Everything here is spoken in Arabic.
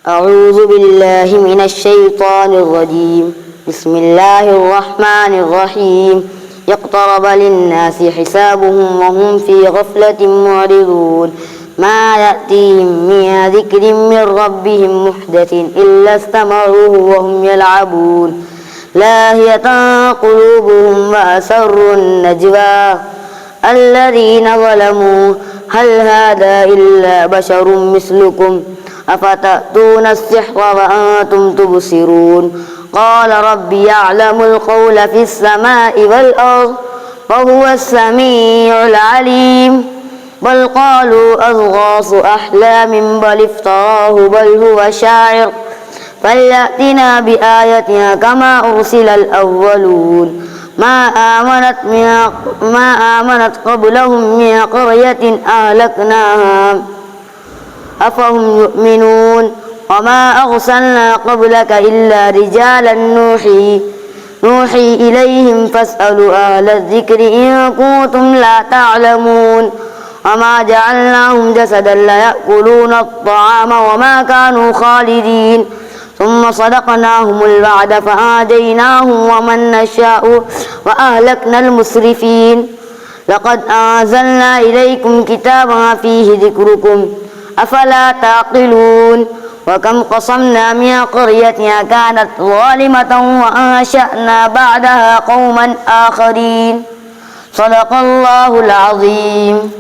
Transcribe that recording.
أعوذ بالله من الشيطان الرجيم. بسم الله الرحمن الرحيم. اقترب للناس حسابهم وهم في غفلة معرضون. ما يأتيهم من ذكر من ربهم محدث إلا استمعوه وهم يلعبون لاهية قلوبهم وأسروا النجوى الذين ظلموا هل هذا إلا بشر مثلكم أفتأتون السحر وأنتم تبصرون قال رب يعلم القول في السماء والأرض وهو السميع العليم بل قالوا أضغاث أحلام بل افتراه بل هو شاعر فليأتنا بآية كما أرسل الأولون ما آمنت قبلهم من قرية أهلكناها أفهم يؤمنون وما أرسلنا قبلك إلا رجالا نوحي إليهم فاسألوا أهل الذكر إن كنتم لا تعلمون وما جعلناهم جسدا ليأكلون الطعام وما كانوا خالدين ثم صدقناهم الوعد فآتيناهم ومن نشاء وأهلكنا المسرفين لقد أنزلنا إليكم كتابا فيه ذكركم أفلا تعقلون وكم قصمنا من قرية كانت ظالمة وأنشأنا بعدها قوما آخرين صدق الله العظيم.